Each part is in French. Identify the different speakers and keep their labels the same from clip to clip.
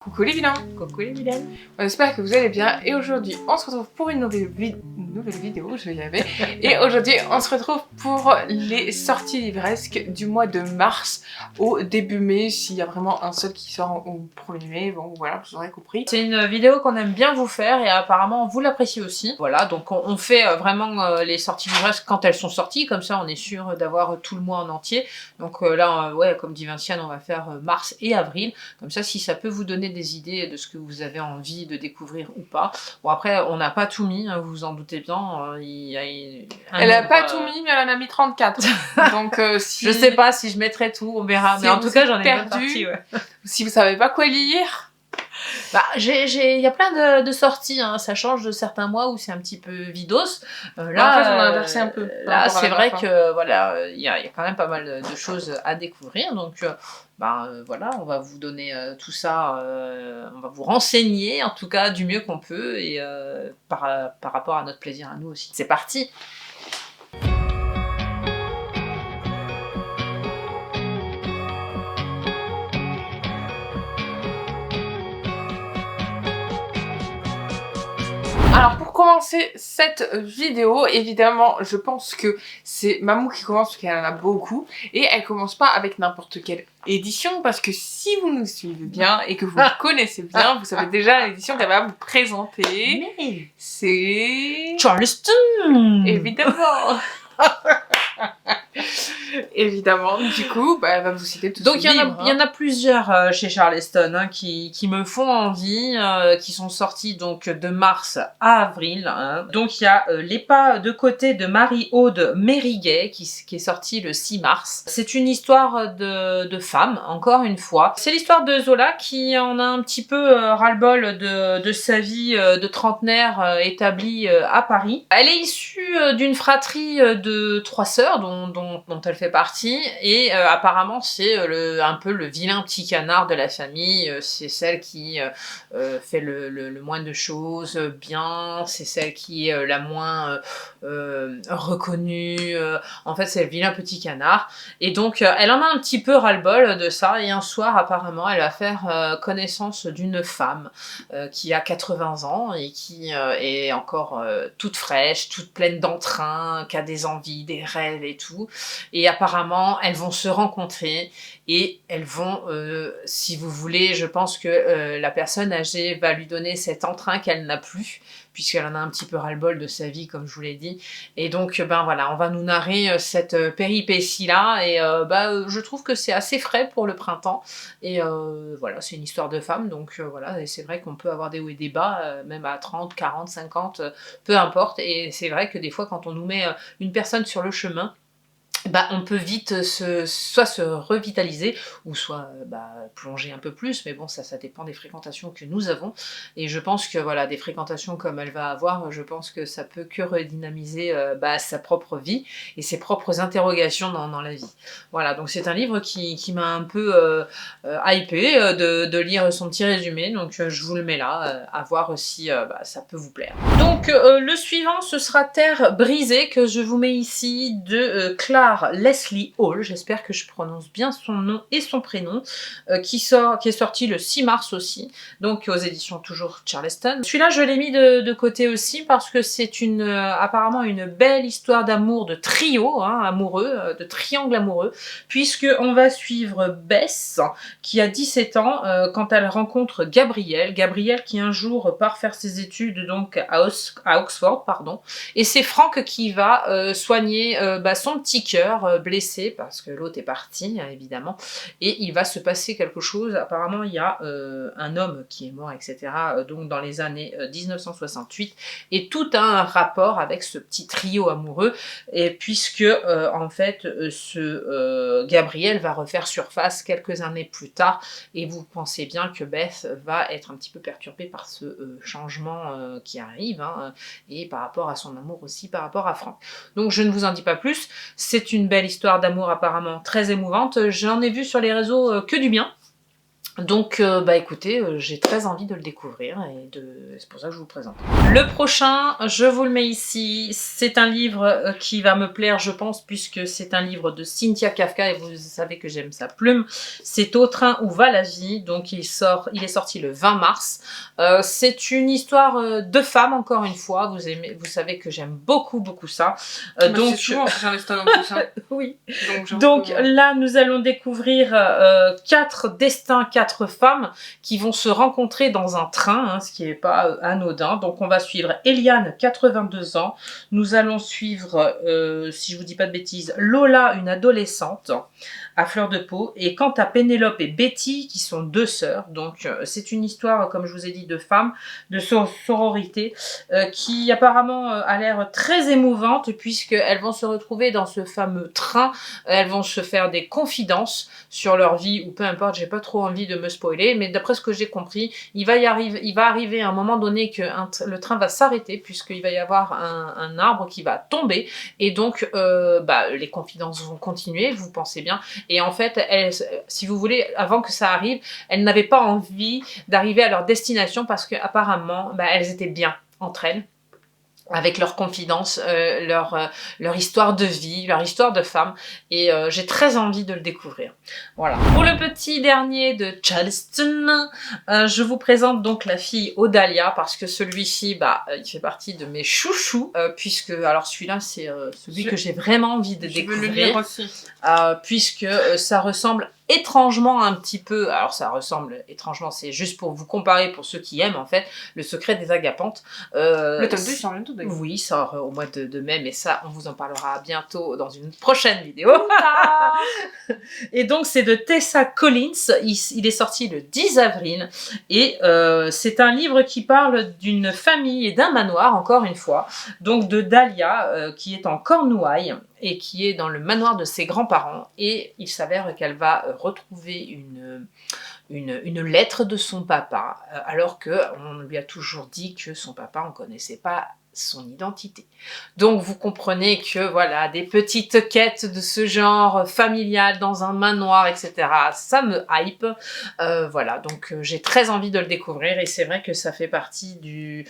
Speaker 1: Coucou les vilains.
Speaker 2: Coucou les vilaines.
Speaker 1: On espère que vous allez bien et aujourd'hui on se retrouve pour une nouvelle vidéo, je vais y arriver. Et aujourd'hui on se retrouve pour les sorties livresques du mois de mars au début mai, s'il y a vraiment un seul qui sort au 1er mai, bon voilà, vous aurez compris.
Speaker 2: C'est une vidéo qu'on aime bien vous faire et apparemment vous l'appréciez aussi. Voilà, donc on fait vraiment les sorties livresques quand elles sont sorties, comme ça on est sûr d'avoir tout le mois en entier. Donc là, ouais, comme dit Vinciane, on va faire mars et avril, comme ça si ça peut vous donner des idées de ce que vous avez envie de découvrir ou pas. Bon après, on n'a pas tout mis, hein, vous vous en doutez bien.
Speaker 1: Elle a pas tout mis, mais elle en a mis 34. Donc si...
Speaker 2: Je sais pas si je mettrai tout, on verra.
Speaker 1: Si
Speaker 2: mais en tout cas, j'en ai
Speaker 1: perdu,
Speaker 2: partie, ouais.
Speaker 1: Si vous savez pas quoi lire...
Speaker 2: Bah, il y a plein de sorties, hein. Ça change de certains mois où c'est un petit peu vidos.
Speaker 1: Là, en fait, on a inversé un peu.
Speaker 2: Là, c'est vrai que voilà, il y a quand même pas mal de choses à découvrir. Donc, voilà, on va vous donner tout ça, on va vous renseigner en tout cas du mieux qu'on peut et par rapport à notre plaisir à nous aussi. C'est parti!
Speaker 1: Alors pour commencer cette vidéo, évidemment je pense que c'est Mamou qui commence parce qu'elle en a beaucoup et elle commence pas avec n'importe quelle édition parce que si vous nous suivez bien et que vous connaissez bien, vous savez déjà l'édition qu'elle va vous présenter. C'est...
Speaker 2: Charleston!
Speaker 1: Évidemment. Évidemment, du coup, elle va vous citer tout.
Speaker 2: Donc il y en a plusieurs chez Charleston hein, qui me font envie, qui sont sortis donc de mars à avril. Hein. Donc il y a Les pas de côté de Marie-Aude Mériguet qui est sorti le 6 mars. C'est une histoire de femme, encore une fois. C'est l'histoire de Zola qui en a un petit peu ras-le-bol de sa vie de trentenaire établie à Paris. Elle est issue d'une fratrie de 3 sœurs dont elle fait partie et apparemment c'est un peu le vilain petit canard de la famille, c'est celle qui fait le moins de choses bien, c'est celle qui est la moins reconnue, en fait c'est le vilain petit canard et donc elle en a un petit peu ras-le-bol de ça et un soir apparemment elle va faire connaissance d'une femme qui a 80 ans et qui est encore toute fraîche, toute pleine d'entrain, qui a des envies, des rêves et tout. Et apparemment, elles vont se rencontrer et elles vont, si vous voulez, je pense que la personne âgée va lui donner cet entrain qu'elle n'a plus, puisqu'elle en a un petit peu ras-le-bol de sa vie, comme je vous l'ai dit. Et donc, voilà, on va nous narrer cette péripétie-là. Et je trouve que c'est assez frais pour le printemps. Et voilà, c'est une histoire de femme. Donc, voilà, et c'est vrai qu'on peut avoir des hauts et des bas, même à 30, 40, 50, peu importe. Et c'est vrai que des fois, quand on nous met une personne sur le chemin, on peut vite soit se revitaliser ou soit plonger un peu plus, mais bon ça dépend des fréquentations que nous avons et je pense que voilà des fréquentations comme elle va avoir, je pense que ça peut que redynamiser sa propre vie et ses propres interrogations dans la vie. Voilà, donc c'est un livre qui m'a un peu hypé de lire son petit résumé, donc je vous le mets là, à voir si ça peut vous plaire. Donc le suivant ce sera Terre brisée que je vous mets ici de Clark Leslie Hall, j'espère que je prononce bien son nom et son prénom, qui est sorti le 6 mars aussi, donc aux éditions toujours Charleston. Celui-là je l'ai mis de côté aussi parce que c'est apparemment une belle histoire d'amour de trio hein, amoureux, de triangle amoureux, puisque on va suivre Bess qui a 17 ans quand elle rencontre Gabriel qui un jour part faire ses études donc à Oxford, pardon, et c'est Frank qui va soigner son petit cœur blessé parce que l'autre est parti évidemment et il va se passer quelque chose. Apparemment il y a un homme qui est mort etc. Donc dans les années 1968 et tout a un rapport avec ce petit trio amoureux et puisque en fait ce Gabriel va refaire surface quelques années plus tard et vous pensez bien que Beth va être un petit peu perturbée par ce changement qui arrive hein, et par rapport à son amour aussi par rapport à Frank. Donc je ne vous en dis pas plus, c'est une belle histoire d'amour apparemment très émouvante, j'en ai vu sur les réseaux que du bien. Donc, bah écoutez, j'ai très envie de le découvrir et c'est pour ça que je vous le présente. Le prochain, je vous le mets ici. C'est un livre qui va me plaire, je pense, puisque c'est un livre de Cynthia Kafka et vous savez que j'aime sa plume. C'est Au train où va la vie. Donc, il est sorti le 20 mars. C'est une histoire de femme, encore une fois. Vous savez que j'aime beaucoup, beaucoup ça.
Speaker 1: Donc, c'est souvent Charleston en plus. Hein.
Speaker 2: Oui. Donc là, nous allons découvrir 4 destins, 4 femmes qui vont se rencontrer dans un train, hein, ce qui n'est pas anodin. Donc on va suivre Eliane, 82 ans. Nous allons suivre, si je vous dis pas de bêtises, Lola, une adolescente à fleur de peau. Et quant à Pénélope et Betty, qui sont 2 sœurs. Donc c'est une histoire, comme je vous ai dit, de femmes, de sororité, qui apparemment a l'air très émouvante, puisqu'elles vont se retrouver dans ce fameux train. Elles vont se faire des confidences sur leur vie, ou peu importe, j'ai pas trop envie de me spoiler, mais d'après ce que j'ai compris, il va arriver à un moment donné que le train va s'arrêter, puisqu'il va y avoir un arbre qui va tomber, et donc les confidences vont continuer, vous pensez bien, et en fait, si vous voulez, avant que ça arrive, elles n'avaient pas envie d'arriver à leur destination, parce qu'apparemment, elles étaient bien entre elles, avec leurs confidences, leur histoire de vie, leur histoire de femme, et j'ai très envie de le découvrir. Voilà. Pour le petit dernier de Charleston, je vous présente donc la fille Odalia, parce que celui-ci, il fait partie de mes chouchous, puisque, alors celui-là, c'est celui que j'ai vraiment envie de découvrir.
Speaker 1: Je veux le lire aussi.
Speaker 2: Puisque ça ressemble étrangement un petit peu, alors ça ressemble étrangement, c'est juste pour vous comparer, pour ceux qui aiment en fait, Le secret des agapantes.
Speaker 1: Le tome 2 sort bientôt d'ailleurs.
Speaker 2: Oui, sort au mois de mai, mais ça, on vous en parlera bientôt dans une prochaine vidéo. Et donc, c'est de Tessa Collins, il est sorti le 10 avril, et c'est un livre qui parle d'une famille et d'un manoir, encore une fois, donc de Dahlia, qui est en Cornouailles, et qui est dans le manoir de ses grands-parents, et il s'avère qu'elle va retrouver une lettre de son papa, alors qu'on lui a toujours dit que son papa, on ne connaissait pas son identité. Donc vous comprenez que voilà, des petites quêtes de ce genre, familiales dans un manoir, etc., ça me hype. Voilà, donc j'ai très envie de le découvrir, et c'est vrai que ça fait partie du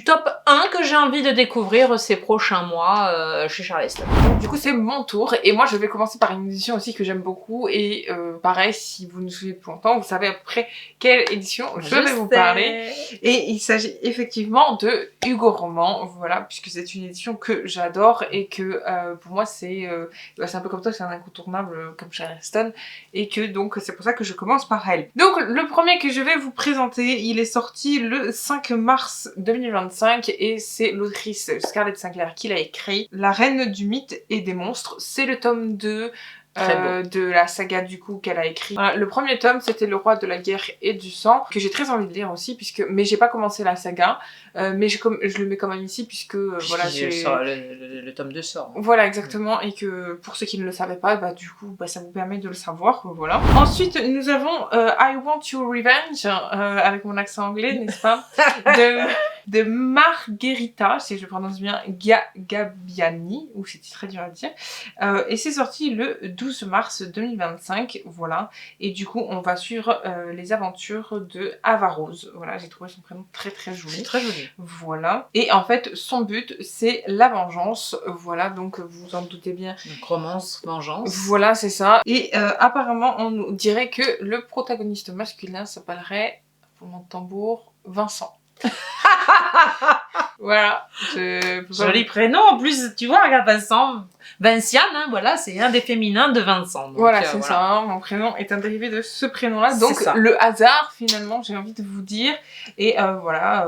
Speaker 2: top 1 que j'ai envie de découvrir ces prochains mois chez Charleston.
Speaker 1: Du coup, c'est mon tour, et moi je vais commencer par une édition aussi que j'aime beaucoup, et pareil, si vous nous suivez depuis longtemps, vous savez à peu près quelle édition je vais vous parler. Et il s'agit effectivement de Hugo Roman, voilà, puisque c'est une édition que j'adore, et que pour moi c'est un peu comme toi, c'est un incontournable comme Charleston, et que donc c'est pour ça que je commence par elle. Donc le premier que je vais vous présenter, il est sorti le 5 mars 2025, et c'est l'autrice Scarlett Sinclair qui l'a écrit. La Reine du mythe et des monstres, c'est le tome 2 de la saga du coup qu'elle a écrit. Voilà, le premier tome c'était Le roi de la guerre et du sang, que j'ai très envie de lire aussi, mais j'ai pas commencé la saga, mais je le mets quand même ici puisque voilà,
Speaker 2: le tome 2 sort.
Speaker 1: Voilà, exactement, et que pour ceux qui ne le savaient pas, du coup ça vous permet de le savoir, voilà. Ensuite nous avons I Want Your Revenge, avec mon accent anglais, n'est-ce pas, de Margherita, si je prononce bien, Gabbiani, ou c'est très dur à dire, et c'est sorti le 12 mars 2025, voilà, et du coup on va suivre les aventures de Avarose, voilà, j'ai trouvé son prénom très très joli.
Speaker 2: C'est très joli.
Speaker 1: Voilà, et en fait son but c'est la vengeance, voilà, donc vous vous en doutez bien.
Speaker 2: Donc romance, vengeance.
Speaker 1: Voilà, c'est ça, et apparemment on nous dirait que le protagoniste masculin s'appellerait, pour mon tambour, Vincent. Voilà.
Speaker 2: Joli prénom en plus, tu vois, regarde Vincent. Vinciane, hein, voilà, c'est un des féminins de Vincent. Donc,
Speaker 1: voilà, c'est ça, hein, mon prénom est un dérivé de ce prénom-là. Donc le hasard, finalement, j'ai envie de vous dire. Et voilà,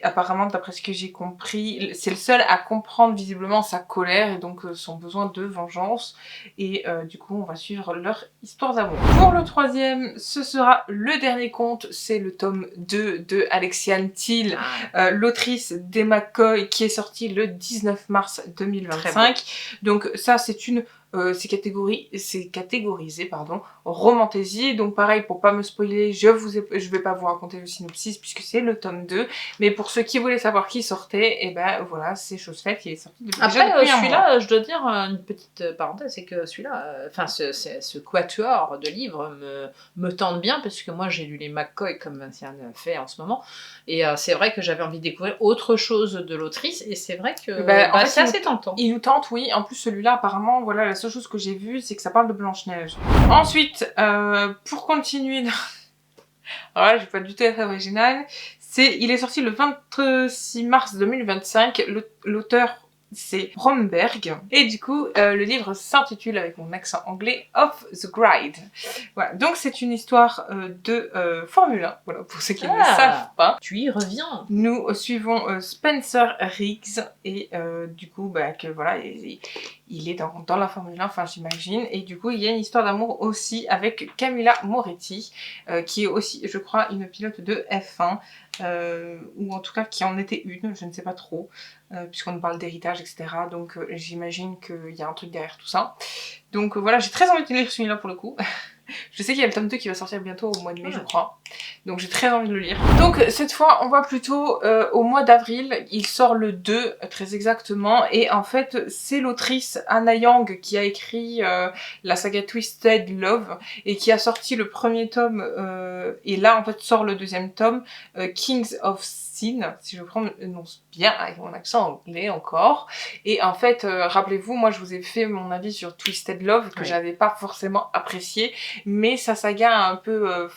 Speaker 1: apparemment, d'après ce que j'ai compris, c'est le seul à comprendre visiblement sa colère et donc son besoin de vengeance. Et du coup, on va suivre leur histoire d'amour. Pour le troisième, ce sera le dernier conte, c'est le tome 2 de Alexiane Thiel, l'autrice d'Emma Coy, qui est sorti le 19 mars 2025. Donc ça, c'est une c'est catégorisé, pardon, romantasy. Donc pareil, pour pas me spoiler, je vais pas vous raconter le synopsis puisque c'est le tome 2. Mais pour ceux qui voulaient savoir qui sortait, et ben voilà, c'est chose faite, il est sorti déjà depuis un mois.
Speaker 2: Celui-là, je dois dire une petite parenthèse, c'est que celui-là, ce quatuor de livres me tente bien parce que moi j'ai lu les McCoy comme Vinciane fait en ce moment et c'est vrai que j'avais envie de découvrir autre chose de l'autrice et c'est vrai que en fait, c'est assez tentant.
Speaker 1: Il nous tente, oui. En plus celui-là apparemment, voilà, la seule chose que j'ai vue c'est que ça parle de Blanche-Neige. Ensuite, pour continuer... Alors là, j'ai pas du tout être original. Il est sorti le 26 mars 2025. L'auteur, c'est Bromberg. Et du coup, le livre s'intitule, avec mon accent anglais, Off the Grid. Voilà. Donc, c'est une histoire de Formule 1. Voilà, pour ceux qui ne le savent pas.
Speaker 2: Tu y reviens.
Speaker 1: Nous suivons Spencer Riggs. Et du coup, que voilà... Il est dans la Formule 1, enfin j'imagine. Et du coup, il y a une histoire d'amour aussi avec Camilla Moretti, qui est aussi, je crois, une pilote de F1, ou en tout cas qui en était une, je ne sais pas trop, puisqu'on nous parle d'héritage, etc. Donc j'imagine qu'il y a un truc derrière tout ça. Donc voilà, j'ai très envie de lire celui-là pour le coup. Je sais qu'il y a le tome 2 qui va sortir bientôt au mois de mai, je crois. Donc j'ai très envie de le lire. Donc cette fois, on va plutôt au mois d'avril. Il sort le 2, très exactement. Et en fait, c'est l'autrice Anna Yang qui a écrit la saga Twisted Love et qui a sorti le premier tome. Et là, en fait, sort le deuxième tome, Kings of Sin, si je prononce bien avec mon accent anglais encore. Et en fait, rappelez-vous, moi je vous ai fait mon avis sur Twisted Love que j'avais pas forcément apprécié. Mais sa saga un peu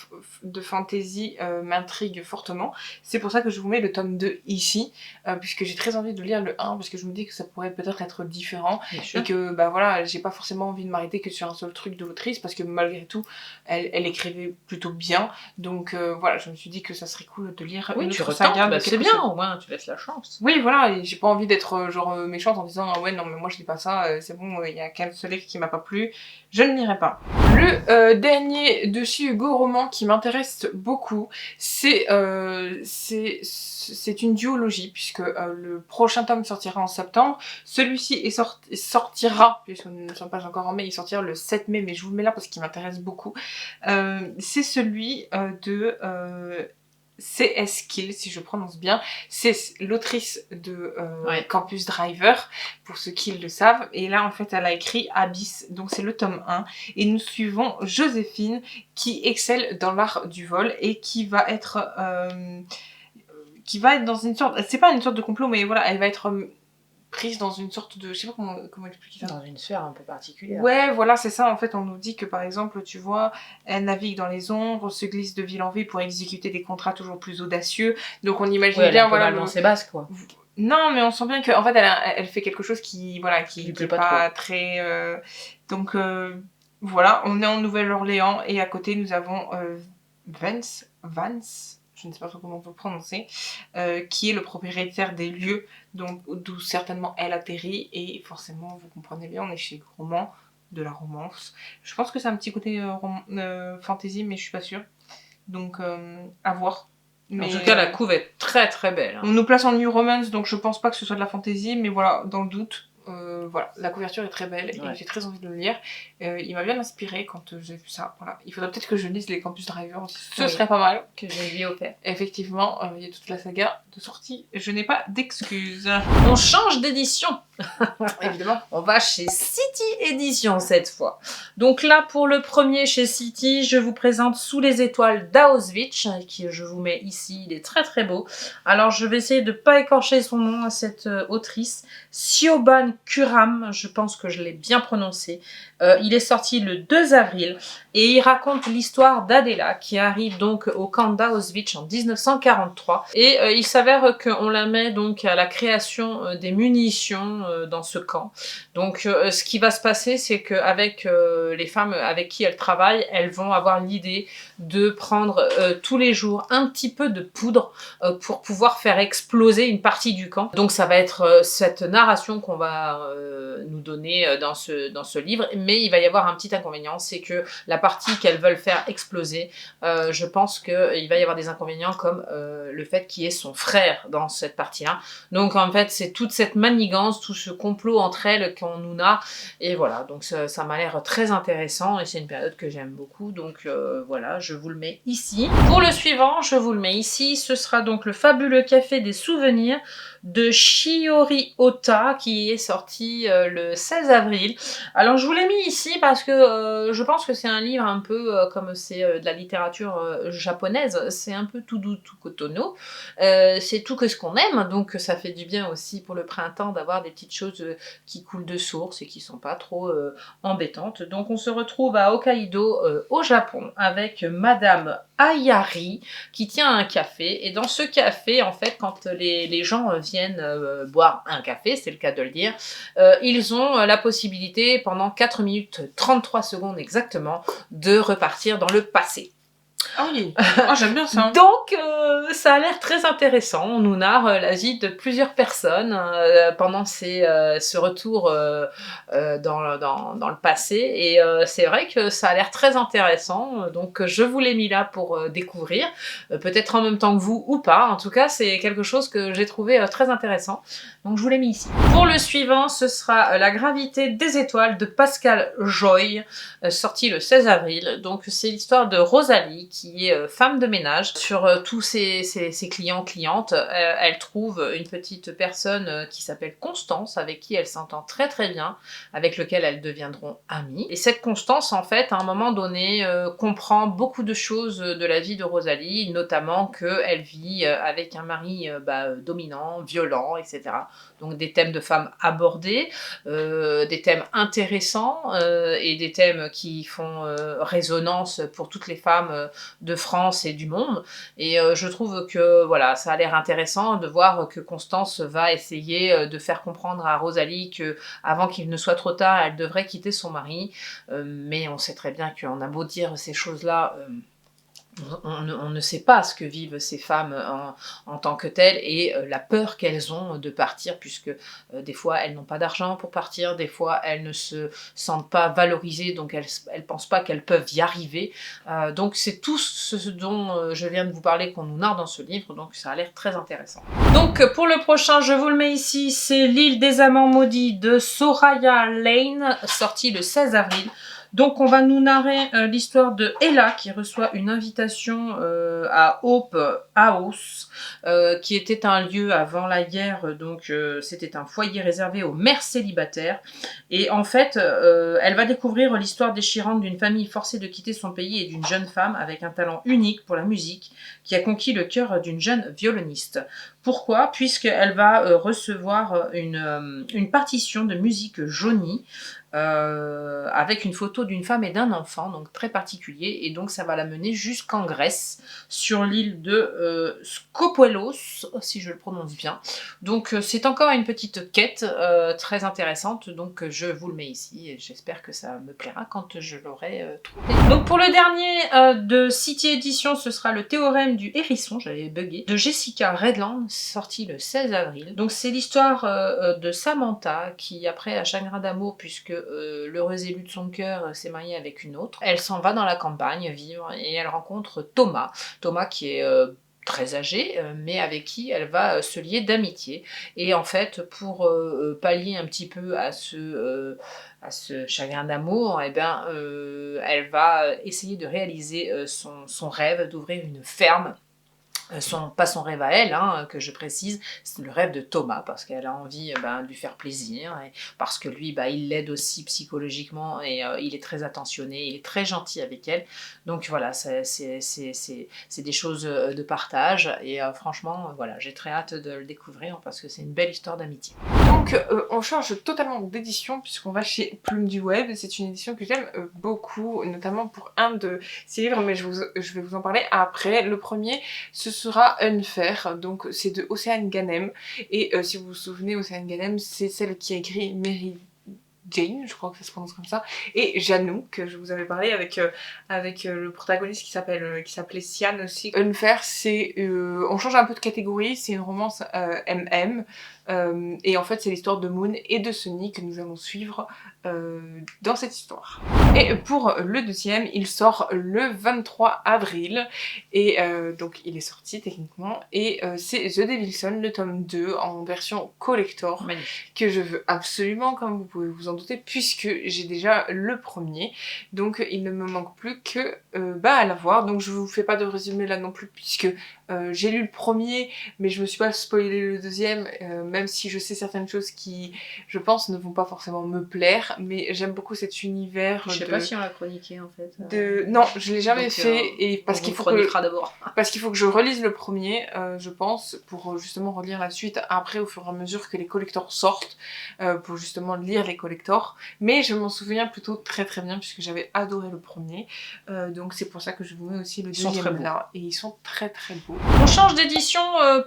Speaker 1: de fantasy m'intrigue fortement. C'est pour ça que je vous mets le tome 2 ici, puisque j'ai très envie de lire le 1, parce que je me dis que ça pourrait peut-être être différent, et que voilà, j'ai pas forcément envie de m'arrêter que sur un seul truc de l'autrice, parce que malgré tout, elle écrivait plutôt bien, donc voilà, je me suis dit que ça serait cool de lire une autre saga.
Speaker 2: C'est bien, au moins tu laisses la chance.
Speaker 1: Oui, voilà, et j'ai pas envie d'être genre méchante en disant ah ouais non mais moi je lis pas ça, c'est bon, il y a qu'un seul livre qui m'a pas plu, je ne lirai pas. Le dernier de chez Hugo roman qui m'intéresse beaucoup, c'est une duologie, puisque le prochain tome sortira en septembre. Celui-ci sortira, puisque nous ne sommes pas encore en mai, il sortira le 7 mai, mais je vous le mets là parce qu'il m'intéresse beaucoup. C'est celui de... C.S. Kill, si je prononce bien. C'est l'autrice de Campus Driver, pour ceux qui le savent. Et là, en fait, elle a écrit Abyss, donc c'est le tome 1. Et nous suivons Joséphine, qui excelle dans l'art du vol et qui va être dans une sorte... C'est pas une sorte de complot, mais voilà, elle va être... prise dans une sorte de... Je sais pas comment expliquer ça.
Speaker 2: Dans une sphère un peu particulière.
Speaker 1: Ouais, voilà, c'est ça. En fait, on nous dit que, par exemple, tu vois, elle navigue dans les ombres, se glisse de ville en ville pour exécuter des contrats toujours plus audacieux. Donc, on imagine bien, voilà...
Speaker 2: dans ses bases, quoi.
Speaker 1: Non, mais on sent bien qu'en fait, elle fait quelque chose qui, voilà, qui est pas très... Donc, voilà, on est en Nouvelle-Orléans et à côté, nous avons Vance, je ne sais pas trop comment on peut le prononcer, qui est le propriétaire des lieux, donc d'où certainement elle atterrit, et forcément, vous comprenez bien, on est chez Roman, de la romance. Je pense que c'est un petit côté fantasy, mais je suis pas sûre. Donc, à voir.
Speaker 2: Mais, en tout cas, la couve est très très belle. Hein.
Speaker 1: On nous place en New Romance, donc je pense pas que ce soit de la fantasy, mais voilà, dans le doute, voilà, la couverture est très belle et j'ai très envie de le lire. Il m'a bien inspiré quand j'ai vu ça. Voilà. Il faudrait peut-être que je lise les Campus Driver aussi. Ce serait pas mal.
Speaker 2: Que j'ai lui offert.
Speaker 1: Effectivement, il y a toute la saga de sortie. Je n'ai pas d'excuses.
Speaker 2: On change d'édition.
Speaker 1: Évidemment.
Speaker 2: On va chez City Édition cette fois. Donc là, pour le premier chez City, je vous présente Sous les étoiles d'Auschwitz, qui je vous mets ici. Il est très très beau. Alors, je vais essayer de pas écorcher son nom à cette autrice. Siobhan Kuram, je pense que je l'ai bien prononcé. Il est sorti le 2 avril et il raconte l'histoire d'Adela qui arrive donc au camp d'Auschwitz en 1943 et il s'avère qu'on la met donc à la création des munitions dans ce camp. Donc ce qui va se passer, c'est qu'avec les femmes avec qui elle travaille, elles vont avoir l'idée de prendre tous les jours un petit peu de poudre pour pouvoir faire exploser une partie du camp. Donc ça va être cette narration qu'on va va nous donner dans ce livre, mais il va y avoir un petit inconvénient, c'est que la partie qu'elles veulent faire exploser, je pense qu'il va y avoir des inconvénients comme le fait qu'il y ait son frère dans cette partie-là. Donc en fait, c'est toute cette manigance, tout ce complot entre elles qu'on nous a, et voilà, donc ça m'a l'air très intéressant, et c'est une période que j'aime beaucoup, donc voilà, je vous le mets ici. Pour le suivant, je vous le mets ici, ce sera donc le fabuleux café des souvenirs de Shiori Ota, qui est sorti le 16 avril. Alors je vous l'ai mis ici parce que je pense que c'est un livre un peu comme c'est de la littérature japonaise, c'est un peu tout doux, tout cotonou, c'est tout que ce qu'on aime, donc ça fait du bien aussi pour le printemps d'avoir des petites choses qui coulent de source et qui sont pas trop embêtantes. Donc on se retrouve à Hokkaido au Japon avec Madame Ayari qui tient un café, et dans ce café en fait quand les gens viennent boire un café, c'est le cas de le dire, ils ont la possibilité pendant 4 minutes 33 secondes exactement de repartir dans le passé.
Speaker 1: Ah oui, j'aime bien ça.
Speaker 2: Donc, ça a l'air très intéressant. On nous narre la vie de plusieurs personnes pendant ce retour dans le passé. Et c'est vrai que ça a l'air très intéressant. Donc, je vous l'ai mis là pour découvrir. Peut-être en même temps que vous ou pas. En tout cas, c'est quelque chose que j'ai trouvé très intéressant. Donc, je vous l'ai mis ici. Pour le suivant, ce sera La gravité des étoiles de Pascal Joy, sorti le 16 avril. Donc, c'est l'histoire de Rosalie, qui est femme de ménage. Sur tous ses clientes, elle trouve une petite personne qui s'appelle Constance, avec qui elle s'entend très très bien, avec lequel elles deviendront amies. Et cette Constance, en fait, à un moment donné, comprend beaucoup de choses de la vie de Rosalie, notamment qu'elle vit avec un mari dominant, violent, etc. Donc des thèmes de femmes abordés, des thèmes intéressants et des thèmes qui font résonance pour toutes les femmes de France et du monde. Et je trouve que voilà, ça a l'air intéressant de voir que Constance va essayer de faire comprendre à Rosalie que avant qu'il ne soit trop tard, elle devrait quitter son mari. Mais on sait très bien qu'on a beau dire ces choses-là, on ne sait pas ce que vivent ces femmes en tant que telles, et la peur qu'elles ont de partir, puisque des fois elles n'ont pas d'argent pour partir, des fois elles ne se sentent pas valorisées, donc elles pensent pas qu'elles peuvent y arriver. Donc c'est tout ce dont je viens de vous parler qu'on nous narre dans ce livre, donc ça a l'air très intéressant. Donc pour le prochain, je vous le mets ici, c'est L'île des amants maudits de Soraya Lane, sorti le 16 avril. Donc on va nous narrer l'histoire de Ella qui reçoit une invitation à Hope House, qui était un lieu avant la guerre, donc c'était un foyer réservé aux mères célibataires. Et en fait, elle va découvrir l'histoire déchirante d'une famille forcée de quitter son pays et d'une jeune femme avec un talent unique pour la musique qui a conquis le cœur d'une jeune violoniste. Pourquoi ? Puisqu'elle va recevoir une partition de musique jaunie, avec une photo d'une femme et d'un enfant, donc très particulier, et donc ça va la mener jusqu'en Grèce, sur l'île de Skopelos, si je le prononce bien. Donc c'est encore une petite quête très intéressante, donc je vous le mets ici, et j'espère que ça me plaira quand je l'aurai trouvé. Donc pour le dernier de City Edition, ce sera Le théorème du hérisson, j'avais bugué, de Jessica Redland, sorti le 16 avril. Donc c'est l'histoire de Samantha, qui après a chagrin d'amour, puisque l'heureuse élue de son cœur s'est mariée avec une autre. Elle s'en va dans la campagne vivre, et elle rencontre Thomas. Thomas qui est très âgé, mais avec qui elle va se lier d'amitié. Et en fait, pour pallier un petit peu à ce chagrin d'amour, eh ben, elle va essayer de réaliser son rêve d'ouvrir une ferme. Pas son rêve à elle, que je précise, c'est le rêve de Thomas, parce qu'elle a envie de lui faire plaisir, et parce que lui, il l'aide aussi psychologiquement, et il est très attentionné, il est très gentil avec elle. Donc voilà, c'est des choses de partage, et franchement, voilà, j'ai très hâte de le découvrir, parce que c'est une belle histoire d'amitié.
Speaker 1: Donc on change totalement d'édition, puisqu'on va chez Plume du Web. C'est une édition que j'aime beaucoup, notamment pour un de ces livres, mais je vais vous en parler après. Le premier, ce sera Unfair, donc c'est de Océane Ganem, et si vous vous souvenez, Océane Ganem, c'est celle qui a écrit Jane, je crois que ça se prononce comme ça, et Janou, que je vous avais parlé avec le protagoniste qui s'appelait Sian aussi. Unfair, c'est... on change un peu de catégorie, c'est une romance MM, et en fait c'est l'histoire de Moon et de Sunny que nous allons suivre dans cette histoire. Et pour le deuxième, il sort le 23 avril, et donc il est sorti techniquement, et c'est The Devilson, le tome 2 en version collector.
Speaker 2: Magnifique.
Speaker 1: Que je veux absolument, comme vous pouvez vous en douter, puisque j'ai déjà le premier, donc il ne me manque plus que à l'avoir. Donc je vous fais pas de résumé là non plus, puisque j'ai lu le premier, mais je me suis pas spoilé le deuxième, même si je sais certaines choses qui, je pense, ne vont pas forcément me plaire, mais j'aime beaucoup cet univers.
Speaker 2: Je sais pas si on l'a chroniqué en fait.
Speaker 1: Non, je l'ai jamais
Speaker 2: Donc,
Speaker 1: fait, et parce qu'il faut que je relise le premier, je pense, pour justement relire la suite après au fur et à mesure que les collectors sortent, pour justement lire les collectors. Mais je m'en souviens plutôt très très bien puisque j'avais adoré le premier, donc c'est pour ça que je vous mets aussi le deuxième là, et ils sont très très beaux.
Speaker 2: On change d'édition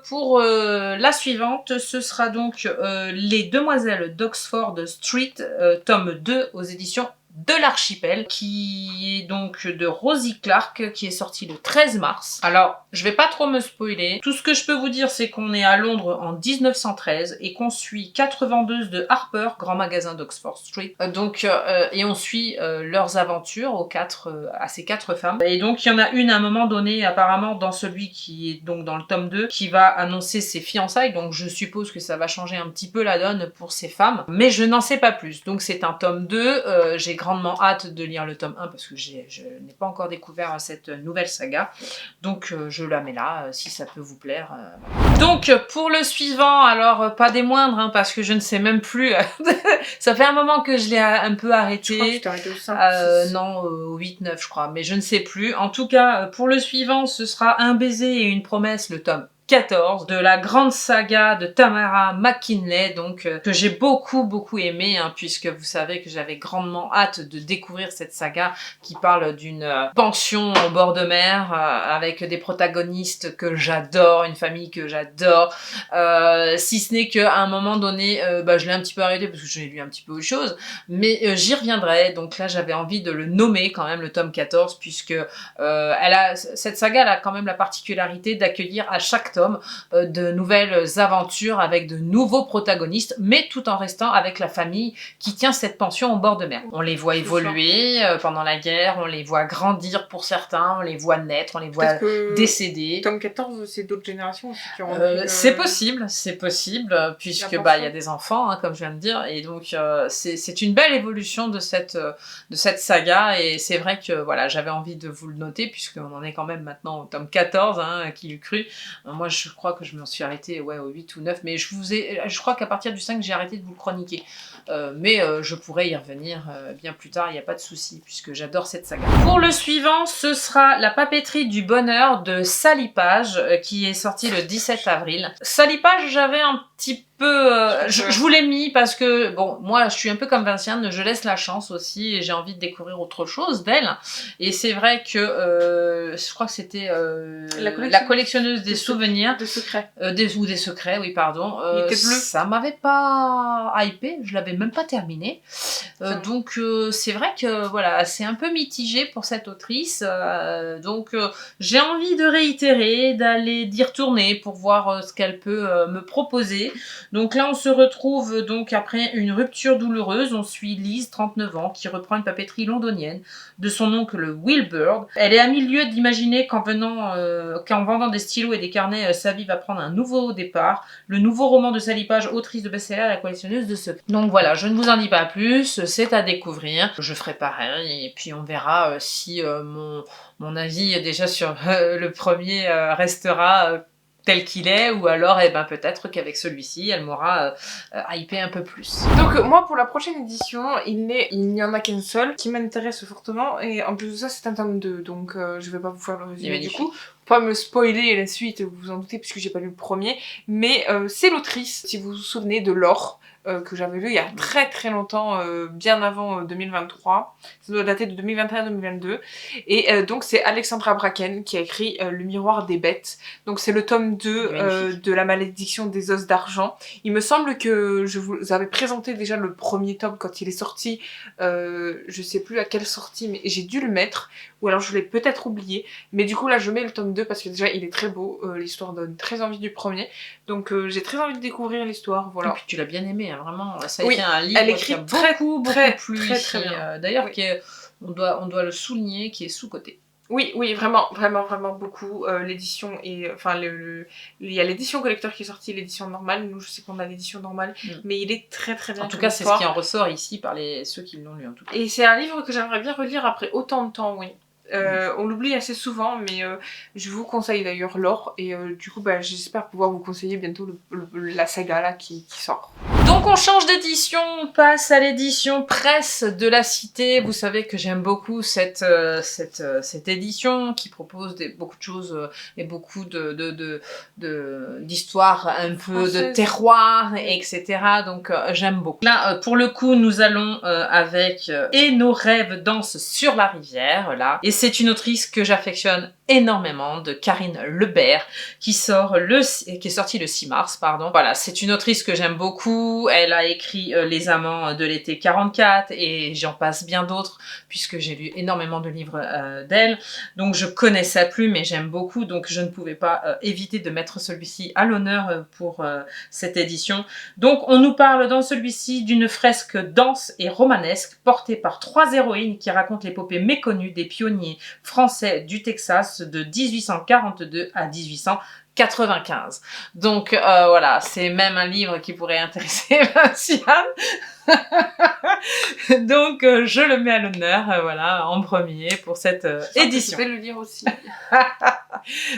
Speaker 2: pour la suivante, ce sera donc Les Demoiselles d'Oxford Street, tome 2 aux éditions de l'Archipel, qui est donc de Rosie Clark, qui est sorti le 13 mars. Alors, je vais pas trop me spoiler. Tout ce que je peux vous dire, c'est qu'on est à Londres en 1913 et qu'on suit 4 vendeuses de Harper, grand magasin d'Oxford Street. Et on suit leurs aventures à ces 4 femmes. Et donc, il y en a une à un moment donné, apparemment, dans celui qui est donc dans le tome 2, qui va annoncer ses fiançailles. Donc, je suppose que ça va changer un petit peu la donne pour ces femmes. Mais je n'en sais pas plus. Donc, c'est un tome 2. J'ai grandement hâte de lire le tome 1 parce que je n'ai pas encore découvert cette nouvelle saga. Donc je la mets là, si ça peut vous plaire. Donc pour le suivant, alors pas des moindres, hein, parce que je ne sais même plus. Ça fait un moment que je l'ai un peu arrêté.
Speaker 1: Je crois que tu t'es arrêté au 5,
Speaker 2: non, au 8-9 je crois, mais je ne sais plus. En tout cas, pour le suivant, ce sera Un baiser et une promesse, le tome 14 de la grande saga de Tamara McKinley, donc que j'ai beaucoup aimé, hein, puisque vous savez que j'avais grandement hâte de découvrir cette saga qui parle d'une pension au bord de mer avec des protagonistes que j'adore, une famille que j'adore, si ce n'est qu'à un moment donné, je l'ai un petit peu arrêté parce que j'ai lu un petit peu autre chose, mais j'y reviendrai. Donc là j'avais envie de le nommer quand même, le tome 14, puisque cette saga elle a quand même la particularité d'accueillir à chaque tome de nouvelles aventures avec de nouveaux protagonistes, mais tout en restant avec la famille qui tient cette pension au bord de mer. On les voit évoluer pendant la guerre, on les voit grandir pour certains, on les voit naître, on les voit décéder.
Speaker 1: Tome 14, c'est d'autres générations aussi qui ont
Speaker 2: c'est possible, puisque il y a des enfants, hein, comme je viens de dire, et donc c'est une belle évolution de cette saga, et c'est vrai que voilà, j'avais envie de vous le noter, puisqu'on en est quand même maintenant au tome 14, hein, qui l'eût cru. Moi je crois que je me suis arrêtée au 8 ou 9, mais je crois qu'à partir du 5 j'ai arrêté de vous le chroniquer. Mais je pourrais y revenir bien plus tard, il n'y a pas de souci, puisque j'adore cette saga. Pour le suivant, ce sera La papeterie du bonheur de Sally Page, qui est sorti le 17 avril. Sally Page, j'avais un petit je vous l'ai mis parce que, bon, moi je suis un peu comme Vinciane, je laisse la chance aussi et j'ai envie de découvrir autre chose d'elle. Et c'est vrai que je crois que c'était la collectionneuse des souvenirs.
Speaker 1: Des secrets.
Speaker 2: Ou des secrets, oui, pardon.
Speaker 1: Il était bleu.
Speaker 2: Ça m'avait pas hypé, je l'avais même pas terminé. Donc c'est vrai que voilà, c'est un peu mitigé pour cette autrice. Donc j'ai envie de réitérer, d'y retourner pour voir ce qu'elle peut me proposer. Donc là, on se retrouve donc après une rupture douloureuse. On suit Liz, 39 ans, qui reprend une papeterie londonienne de son oncle Will Bird. Elle est à mille lieues d'imaginer qu'en vendant des stylos et des carnets, sa vie va prendre un nouveau départ. Le nouveau roman de Sally Page, autrice de best-seller, la collectionneuse de secrets. Donc voilà, je ne vous en dis pas plus, c'est à découvrir. Je ferai pareil et puis on verra si mon avis déjà sur le premier restera tel qu'il est, ou alors peut-être qu'avec celui-ci elle m'aura hypé un peu plus.
Speaker 1: Donc moi pour la prochaine édition il n'y en a qu'un seul qui m'intéresse fortement, et en plus de ça c'est un tome 2, donc je vais pas vous faire le résumé du coup, pas me spoiler la suite, vous vous en doutez puisque j'ai pas lu le premier, mais c'est l'autrice, si vous vous souvenez, de L'Or, que j'avais lu il y a très très longtemps, bien avant 2023. Ça doit dater de 2021-2022. Et donc c'est Alexandra Bracken qui a écrit Le miroir des bêtes. Donc c'est le tome 2 de La malédiction des os d'argent. Il me semble que je vous avais présenté déjà le premier tome quand il est sorti. Je sais plus à quelle sortie, mais j'ai dû le mettre. Ou alors je l'ai peut-être oublié. Mais du coup là je mets le tome 2 parce que déjà il est très beau. L'histoire donne très envie du premier. Donc j'ai très envie de découvrir l'histoire. Voilà.
Speaker 2: Et puis tu l'as bien aimé, hein, vraiment. Ça a
Speaker 1: Oui,
Speaker 2: été un livre
Speaker 1: elle écrit
Speaker 2: qui a
Speaker 1: très,
Speaker 2: beaucoup
Speaker 1: très,
Speaker 2: plu
Speaker 1: très,
Speaker 2: ici.
Speaker 1: très bien.
Speaker 2: D'ailleurs,
Speaker 1: Oui.
Speaker 2: on doit le souligner, qui est sous-coté.
Speaker 1: Oui, oui, vraiment, vraiment, vraiment beaucoup. L'édition et enfin il y a l'édition collector qui est sortie, l'édition normale. Nous, je sais qu'on a l'édition normale, mais il est très très bien.
Speaker 2: En tout cas, c'est ce qui en ressort ici par ceux qui l'ont lu en tout cas.
Speaker 1: Et c'est un livre que j'aimerais bien relire après autant de temps, oui. On l'oublie assez souvent, mais je vous conseille d'ailleurs L'Or, et du coup j'espère pouvoir vous conseiller bientôt la saga là qui sort.
Speaker 2: Donc on change d'édition, on passe à l'édition presse de la Cité. Vous savez que j'aime beaucoup cette édition qui propose beaucoup de choses et beaucoup d'histoires un peu de terroir, etc. Donc j'aime beaucoup. Là, pour le coup, nous allons avec Et nos rêves dansent sur la rivière, là. Et c'est une autrice que j'affectionne énormément, de Karine Lebert, qui est sortie le 6 mars, pardon. Voilà, c'est une autrice que j'aime beaucoup. Elle a écrit Les Amants de l'été 44 et j'en passe bien d'autres puisque j'ai lu énormément de livres d'elle. Donc je connais sa plume et j'aime beaucoup, donc je ne pouvais pas éviter de mettre celui-ci à l'honneur pour cette édition. Donc on nous parle dans celui-ci d'une fresque dense et romanesque portée par 3 héroïnes qui racontent l'épopée méconnue des pionniers français du Texas de 1842 à 1895. Donc voilà, c'est même un livre qui pourrait intéresser Vinciane. Donc je le mets à l'honneur, voilà, en premier pour cette édition.
Speaker 1: Je vais le lire aussi.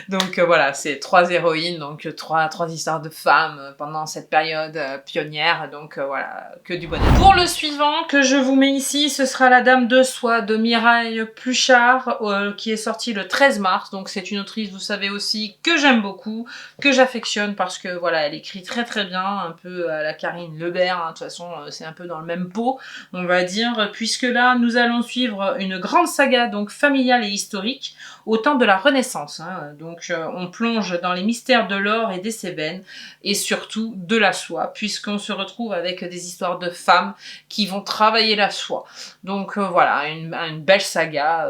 Speaker 2: Donc voilà, c'est 3 héroïnes, donc trois histoires de femmes pendant cette période pionnière, donc voilà, que du bonheur. Pour le suivant que je vous mets ici, ce sera La Dame de Soie de Mireille Pluchart, qui est sorti le 13 mars, donc c'est une autrice, vous savez aussi, que j'aime beaucoup, que j'affectionne parce que voilà, elle écrit très très bien, un peu à la Karine Lebert, hein, de toute façon c'est un peu dans le même pot, on va dire, puisque là nous allons suivre une grande saga donc familiale et historique au temps de la Renaissance, hein. Donc on plonge dans les mystères de l'or et des Cévennes et surtout de la soie, puisqu'on se retrouve avec des histoires de femmes qui vont travailler la soie. Donc voilà, une belle saga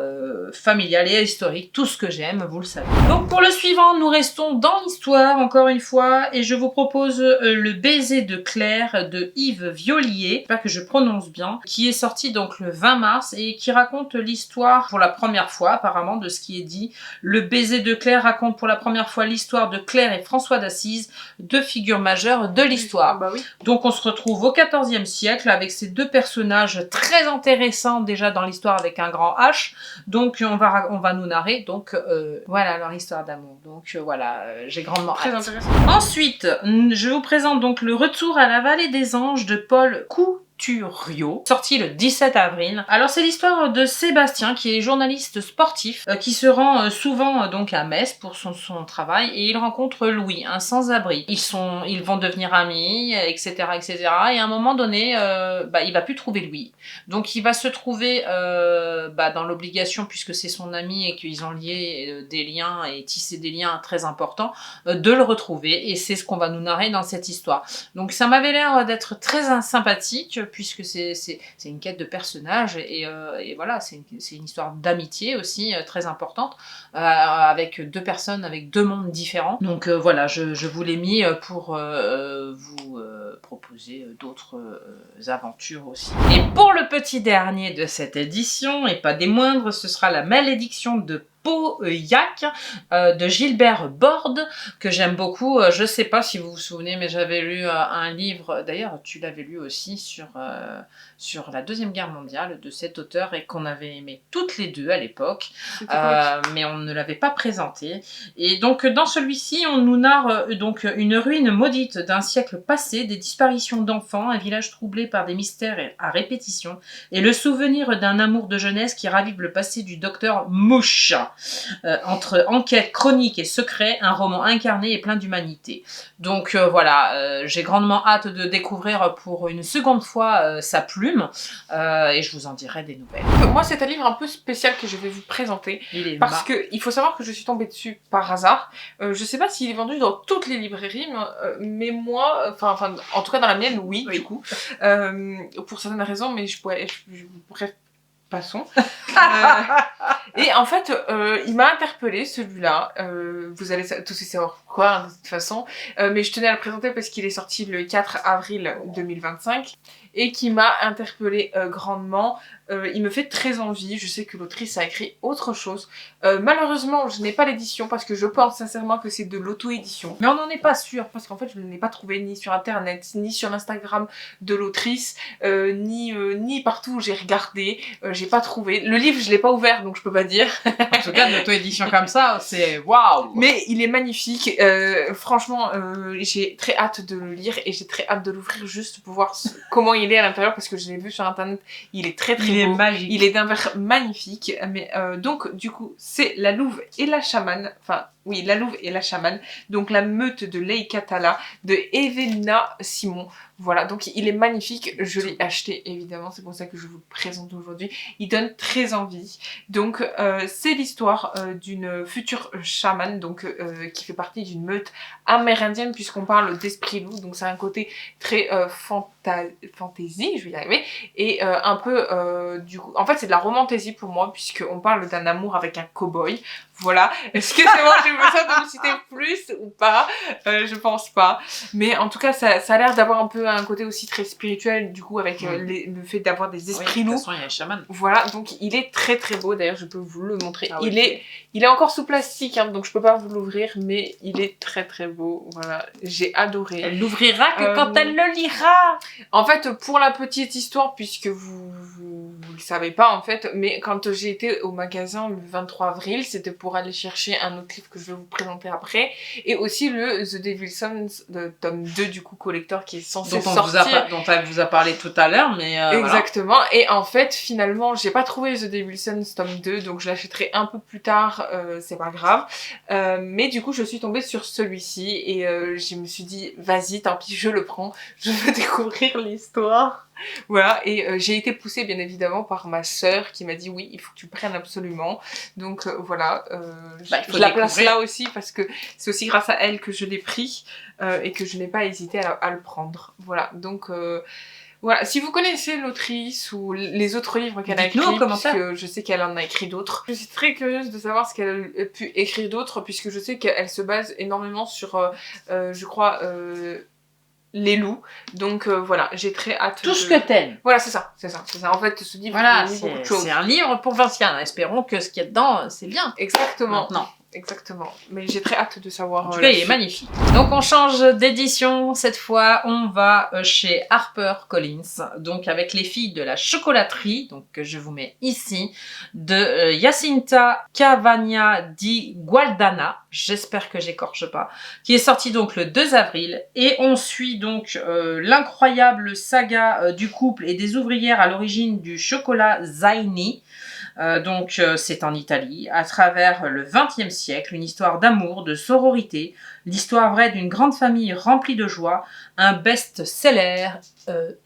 Speaker 2: familiale et historique, tout ce que j'aime, vous le savez. Donc pour le suivant, nous restons dans l'histoire encore une fois et je vous propose Le baiser de Claire de Yves Violier, j'espère que je prononce bien, qui est sorti donc le 20 mars et qui raconte l'histoire pour la première fois apparemment de ce qui est dit. Le baiser de Claire raconte pour la première fois l'histoire de Claire et François d'Assise, deux figures majeures de l'histoire.
Speaker 1: Bah oui.
Speaker 2: Donc on se retrouve au XIVe siècle avec ces deux personnages très intéressants déjà dans l'histoire avec un grand H. Donc on va nous narrer donc voilà leur histoire d'amour. Donc voilà, j'ai grandement
Speaker 1: très
Speaker 2: hâte.
Speaker 1: Intéressant.
Speaker 2: Ensuite, je vous présente donc Le Retour à la vallée des anges de Paul Couturiot, sorti le 17 avril. Alors c'est l'histoire de Sébastien qui est journaliste sportif qui se rend souvent donc à Metz pour son travail et il rencontre Louis, un sans-abri. Ils vont devenir amis, etc., etc. Et à un moment donné, il va plus trouver Louis. Donc il va se trouver dans l'obligation, puisque c'est son ami et qu'ils ont lié des liens et tissé des liens très importants, de le retrouver. Et c'est ce qu'on va nous narrer dans cette histoire. Donc ça m'avait l'air d'être très sympathique, puisque c'est une quête de personnages et voilà, c'est une histoire d'amitié aussi très importante, avec deux personnes, avec deux mondes différents. Donc voilà, je vous l'ai mis pour vous proposer d'autres aventures aussi. Et pour le petit dernier de cette édition, et pas des moindres, ce sera La malédiction de Pauillac de Gilbert Borde, que j'aime beaucoup. Je sais pas si vous vous souvenez, mais j'avais lu un livre, d'ailleurs tu l'avais lu aussi, sur la Deuxième Guerre mondiale de cet auteur et qu'on avait aimé toutes les deux à l'époque, mais on ne l'avait pas présenté. Et donc dans celui-ci, on nous narre donc une ruine maudite d'un siècle passé, des disparitions d'enfants, un village troublé par des mystères à répétition, et le souvenir d'un amour de jeunesse qui ravive le passé du docteur Mouche. ça. Entre enquête, chronique et secret, un roman incarné et plein d'humanité. Donc voilà, j'ai grandement hâte de découvrir pour une seconde fois sa plume et je vous en dirai des nouvelles.
Speaker 1: Moi, c'est un livre un peu spécial que je vais vous présenter parce
Speaker 2: que
Speaker 1: que il faut savoir que je suis tombée dessus par hasard. Je sais pas s'il est vendu dans toutes les librairies, mais moi, enfin, en tout cas dans la mienne, oui. Du coup, pour certaines raisons, mais bref, passons. Et en fait, il m'a interpellée celui-là. Vous allez tous savoir pourquoi, hein, de toute façon. Mais je tenais à le présenter parce qu'il est sorti le 4 avril 2025 et qui m'a interpellée grandement. Il me fait très envie. Je sais que l'autrice a écrit autre chose. Malheureusement, je n'ai pas l'édition parce que je pense sincèrement que c'est de l'auto-édition. Mais on n'en est pas sûr parce qu'en fait, je ne l'ai pas trouvé ni sur internet, ni sur l'Instagram de l'autrice, ni partout où j'ai regardé. J'ai pas trouvé. Le livre, je l'ai pas ouvert, donc je peux pas dire.
Speaker 2: En tout cas, de l'auto-édition comme ça, c'est waouh!
Speaker 1: Mais il est magnifique. Franchement, j'ai très hâte de le lire et j'ai très hâte de l'ouvrir juste pour voir comment il est à l'intérieur parce que je l'ai vu sur internet. Il est très beau.
Speaker 2: Magique.
Speaker 1: Il est d'un vert magnifique. Mais donc, du coup, c'est La Louve et la chamane. Enfin, oui, La Louve et la chamane. Donc, la meute de Leikatala de Evelina Simon. Voilà, donc il est magnifique. Je l'ai acheté, évidemment. C'est pour ça que je vous le présente aujourd'hui. Il donne très envie. Donc, c'est l'histoire d'une future chamane, donc qui fait partie d'une meute amérindienne, puisqu'on parle d'esprit loup. Donc, c'est un côté très fantasy, je vais y arriver. Et un peu, du coup, en fait, c'est de la romantaisie pour moi, puisqu'on parle d'un amour avec un cow-boy. Voilà. Est-ce que c'est moi, j'ai besoin de me citer plus ou pas? Je pense pas. Mais en tout cas, ça a l'air d'avoir un peu un côté aussi très spirituel, du coup, avec le fait d'avoir des esprits loups.
Speaker 2: De toute façon, il y a un chaman.
Speaker 1: Voilà, donc il est très très beau. D'ailleurs, je peux vous le montrer. Ah, il est encore sous plastique, hein, donc je peux pas vous l'ouvrir, mais il est très très beau. Voilà, j'ai adoré.
Speaker 2: Elle l'ouvrira que quand elle le lira.
Speaker 1: En fait, pour la petite histoire, puisque vous le savez pas en fait, mais quand j'ai été au magasin le 23 avril, c'était pour aller chercher un autre livre que je vais vous présenter après, et aussi le The Devil's Sons de tome 2 du coup collector qui est censé sortir.
Speaker 2: Dont elle vous a parlé tout à l'heure, mais
Speaker 1: exactement. Voilà. Et en fait, finalement, j'ai pas trouvé The Devil's Sons tome 2, donc je l'achèterai un peu plus tard, c'est pas grave. Mais du coup, je suis tombée sur celui-ci et je me suis dit, vas-y, tant pis, je le prends, je veux découvrir l'histoire. Voilà, et j'ai été poussée bien évidemment par ma sœur qui m'a dit oui, il faut que tu prennes absolument. Donc voilà, je la place là aussi parce que c'est aussi grâce à elle que je l'ai pris et que je n'ai pas hésité à le prendre. Voilà, donc voilà, si vous connaissez l'autrice ou les autres livres qu'elle a écrits, puisque je sais qu'elle en a écrit d'autres, je suis très curieuse de savoir ce qu'elle a pu écrire d'autres, puisque je sais qu'elle se base énormément sur, je crois, les loups, donc voilà, j'ai très hâte.
Speaker 2: Tout ce que t'aimes.
Speaker 1: Voilà, c'est ça. En fait, ce livre,
Speaker 2: voilà,
Speaker 1: il beaucoup de choses.
Speaker 2: C'est un livre pour Vinciane. Espérons que ce qu'il y a dedans, c'est bien.
Speaker 1: Exactement.
Speaker 2: Maintenant.
Speaker 1: Exactement. Mais j'ai très hâte de savoir.
Speaker 2: En tout cas, il est magnifique. Donc, on change d'édition. Cette fois, on va chez HarperCollins. Donc, avec les filles de la chocolaterie. Donc, que je vous mets ici. De Jacinta Cavagna di Gualdana. J'espère que j'écorche pas. Qui est sorti donc le 2 avril. Et on suit donc l'incroyable saga du couple et des ouvrières à l'origine du chocolat Zaini. Donc c'est en Italie, à travers le XXe siècle, une histoire d'amour, de sororité, l'histoire vraie d'une grande famille remplie de joie, un best-seller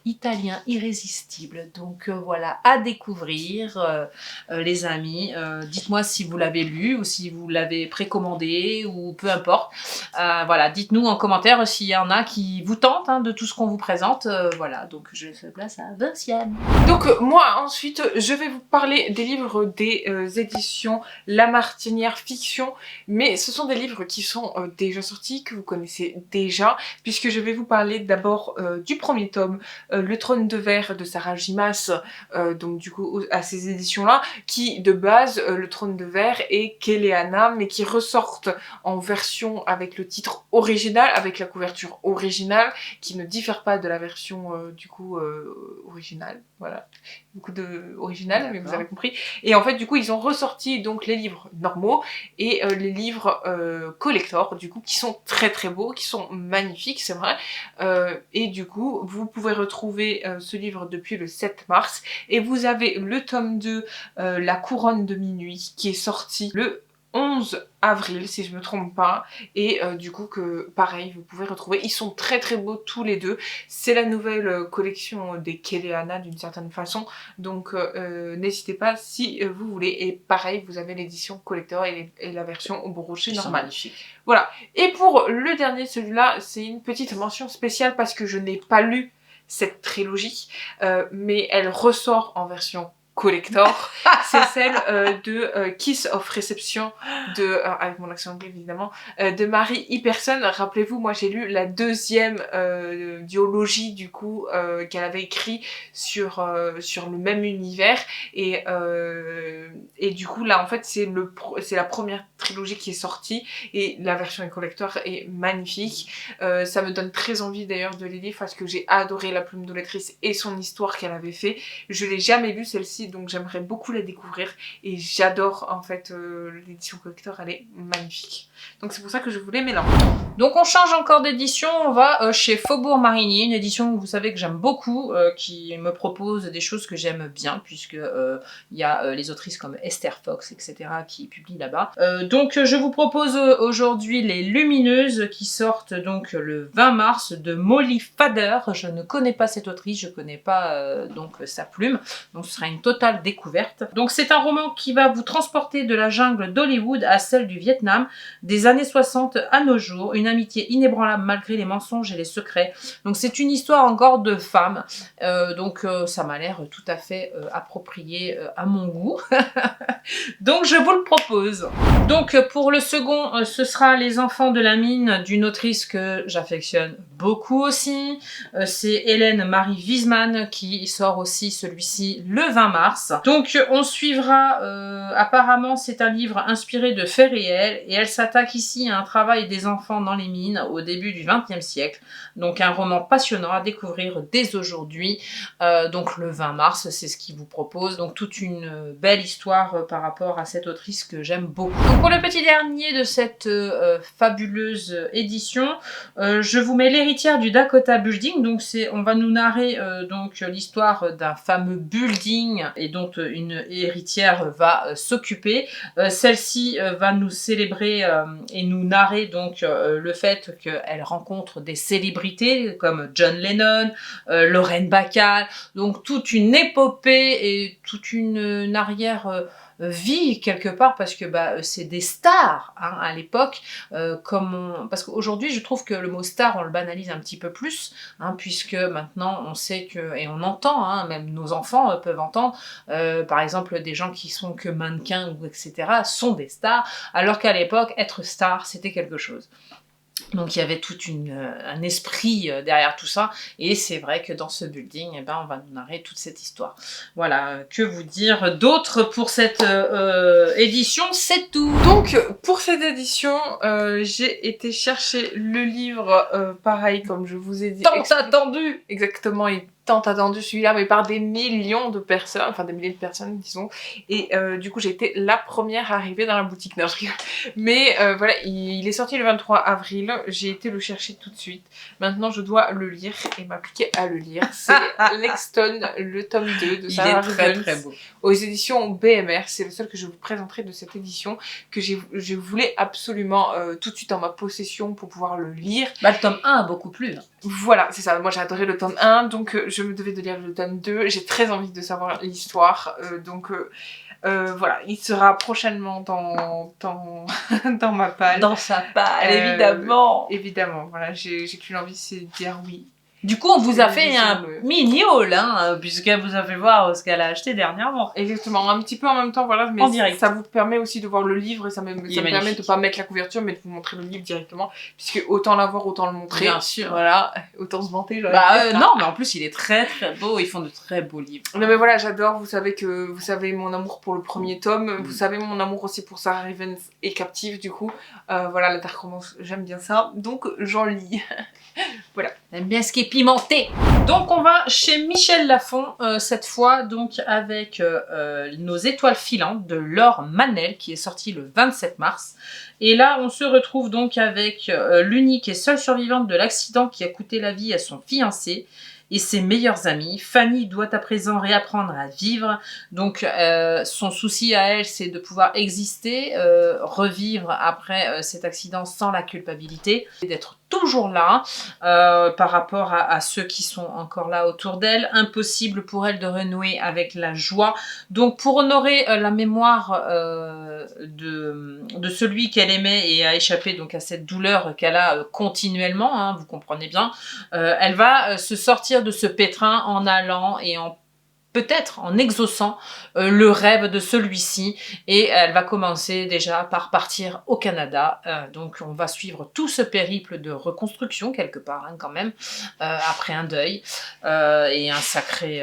Speaker 2: italien irrésistible. Donc voilà, à découvrir les amis. Dites-moi si vous l'avez lu ou si vous l'avez précommandé ou peu importe. Voilà, dites-nous en commentaire s'il y en a qui vous tentent de tout ce qu'on vous présente. Voilà, donc je laisse la place à Vinciane.
Speaker 1: Donc moi ensuite, je vais vous parler des livres des éditions La Martinière Fiction, mais ce sont des livres qui sont déjà sortis, que vous connaissez déjà, puisque je vais vous parler d'abord du premier tome, Le Trône de Verre de Sarah Gimas, donc du coup à ces éditions-là, qui de base, Le Trône de Verre est Kéléana, mais qui ressortent en version avec le titre original, avec la couverture originale, qui ne diffère pas de la version du coup originale. voilà, beaucoup de original, mais vous avez compris. Et en fait, du coup, ils ont ressorti donc les livres normaux et les livres collector, du coup, qui sont très très beaux, qui sont magnifiques, c'est vrai. Et du coup, vous pouvez retrouver ce livre depuis le 7 mars. Et vous avez le tome 2, La couronne de minuit, qui est sorti le 11 avril, si je me trompe pas, et du coup que pareil vous pouvez retrouver, ils sont très très beaux tous les deux, c'est la nouvelle collection des Kéléana d'une certaine façon, donc n'hésitez pas si vous voulez, et pareil vous avez l'édition collector et la version au brochet normale.
Speaker 2: Magnifique.
Speaker 1: Voilà, et pour le dernier, celui-là, c'est une petite mention spéciale parce que je n'ai pas lu cette trilogie, mais elle ressort en version collector, c'est celle de Kiss of Reception de, avec mon accent anglais évidemment, de Mary Hyperson. Rappelez-vous, moi j'ai lu la deuxième duologie du coup qu'elle avait écrit sur le même univers et du coup là en fait c'est la première trilogie qui est sortie et la version est collector est magnifique. Ça me donne très envie d'ailleurs de les lire parce que j'ai adoré La Plume de Lectrice et son histoire qu'elle avait fait. Je l'ai jamais lu celle-ci, donc j'aimerais beaucoup la découvrir et j'adore en fait l'édition collector, elle est magnifique. Donc c'est pour ça que je voulais mélanger.
Speaker 2: Donc on change encore d'édition, on va chez Faubourg Marigny, une édition que vous savez que j'aime beaucoup, qui me propose des choses que j'aime bien, puisque il y a les autrices comme Esther Fox, etc. qui publient là-bas. Donc je vous propose aujourd'hui Les Lumineuses, qui sortent donc le 20 mars de Molly Fader. Je ne connais pas cette autrice, je connais pas donc sa plume, donc ce sera une totale découverte. Donc c'est un roman qui va vous transporter de la jungle d'Hollywood à celle du Vietnam, des années 60 à nos jours, une amitié inébranlable malgré les mensonges et les secrets. Donc c'est une histoire encore de femmes, donc ça m'a l'air tout à fait approprié à mon goût. Donc je vous le propose. Donc pour le second, ce sera Les Enfants de la mine, d'une autrice que j'affectionne beaucoup aussi. C'est Hélène Marie Wiesmann qui sort aussi celui-ci le 20 mars. Donc on suivra, apparemment c'est un livre inspiré de faits réels et elle s'attaque ici à un travail des enfants dans les mines au début du XXe siècle. Donc un roman passionnant à découvrir dès aujourd'hui. Donc le 20 mars, c'est ce qu'il vous propose. Donc toute une belle histoire par rapport à cette autrice que j'aime beaucoup. Donc pour le petit dernier de cette fabuleuse édition, je vous mets L'héritière du Dakota Building. Donc on va nous narrer donc l'histoire d'un fameux building et dont une héritière va s'occuper. Celle-ci va nous célébrer et nous narrer donc le fait qu'elle rencontre des célébrités comme John Lennon, Lorraine Bacall, donc toute une épopée et toute une arrière vie quelque part, parce que c'est des stars hein, à l'époque, parce qu'aujourd'hui je trouve que le mot star on le banalise un petit peu plus, hein, puisque maintenant on sait que, et on entend, hein, même nos enfants peuvent entendre, par exemple des gens qui sont que mannequins ou etc. sont des stars, alors qu'à l'époque être star c'était quelque chose. Donc il y avait tout un esprit derrière tout ça, et c'est vrai que dans ce building, eh ben, on va nous narrer toute cette histoire. Voilà, que vous dire d'autre pour cette édition, c'est tout.
Speaker 1: Donc pour cette édition, j'ai été chercher le livre, pareil comme je vous ai dit.
Speaker 2: Tant attendu.
Speaker 1: Exactement, et tant attendu celui-là, mais par des millions de personnes, enfin des milliers de personnes disons, et du coup j'ai été la première arrivée dans la boutique, non je rigole, mais voilà, il est sorti le 23 avril, j'ai été le chercher tout de suite, maintenant je dois le lire et m'appliquer à le lire, c'est Lexton, le tome 2 de Sarah Rubens,
Speaker 2: très beau.
Speaker 1: Aux éditions BMR, c'est le seul que je vous présenterai de cette édition, que je voulais absolument tout de suite en ma possession pour pouvoir le lire.
Speaker 2: Le tome 1 a beaucoup plu.
Speaker 1: Voilà, c'est ça, moi j'ai adoré le tome 1, donc je me devais de lire le tome 2, j'ai très envie de savoir l'histoire, donc voilà, il sera prochainement dans ma palle.
Speaker 2: Dans sa palle, évidemment.
Speaker 1: Évidemment, voilà, j'ai qu'une envie, c'est de dire oui.
Speaker 2: Du coup, on vous a fait un mini haul, hein, puisqu'elle vous a fait voir ce qu'elle a acheté dernièrement.
Speaker 1: Exactement, un petit peu en même temps, voilà, mais
Speaker 2: en direct.
Speaker 1: Ça vous permet aussi de voir le livre et ça me permet de pas mettre la couverture, mais de vous montrer le livre directement, puisque autant l'avoir, autant le montrer.
Speaker 2: Bien sûr.
Speaker 1: Voilà, autant se vanter.
Speaker 2: Non, mais en plus, il est très très beau, ils font de très beaux livres.
Speaker 1: Non, mais voilà, j'adore, vous savez mon amour pour le premier tome, vous savez mon amour aussi pour Sarah Rubens et Captive, du coup, voilà, la dark romance, j'aime bien ça, donc j'en lis. Voilà.
Speaker 2: Elle aime bien ce qui est pimenté. Donc on va chez Michel Lafon, cette fois donc avec Nos étoiles filantes de Laure Manel qui est sorti le 27 mars. Et là on se retrouve donc avec l'unique et seule survivante de l'accident qui a coûté la vie à son fiancé et ses meilleurs amis. Fanny doit à présent réapprendre à vivre. Donc son souci à elle, c'est de pouvoir exister, revivre après cet accident sans la culpabilité, et d'être toujours là par rapport à ceux qui sont encore là autour d'elle. Impossible pour elle de renouer avec la joie. Donc pour honorer la mémoire de celui qu'elle aimait et a échappé donc à cette douleur qu'elle a continuellement, hein, vous comprenez bien, elle va se sortir de ce pétrin en allant et peut-être en exaucant le rêve de celui-ci, et elle va commencer déjà par partir au Canada. Donc on va suivre tout ce périple de reconstruction quelque part, hein, quand même, après un deuil et un sacré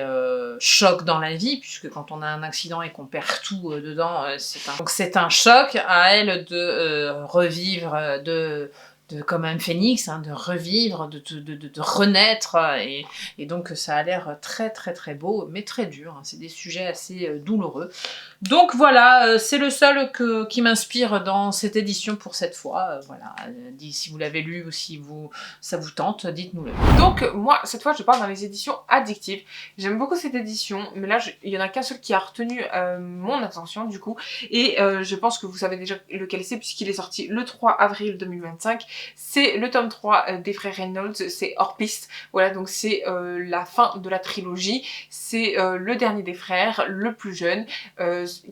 Speaker 2: choc dans la vie, puisque quand on a un accident et qu'on perd tout dedans, donc c'est un choc à elle de revivre, comme un phénix, hein, de revivre, de renaître, et donc ça a l'air très très très beau, mais très dur, hein. C'est des sujets assez douloureux. Donc voilà, c'est le seul qui m'inspire dans cette édition pour cette fois. Voilà, si vous l'avez lu ou si ça vous tente, dites-nous-le.
Speaker 1: Donc moi, cette fois, je parle dans les éditions addictives. J'aime beaucoup cette édition, mais là, il y en a qu'un seul qui a retenu mon attention, du coup, et je pense que vous savez déjà lequel c'est, puisqu'il est sorti le 3 avril 2025. C'est le tome 3 des frères Reynolds, c'est hors piste. Voilà, donc c'est la fin de la trilogie. C'est le dernier des frères, le plus jeune,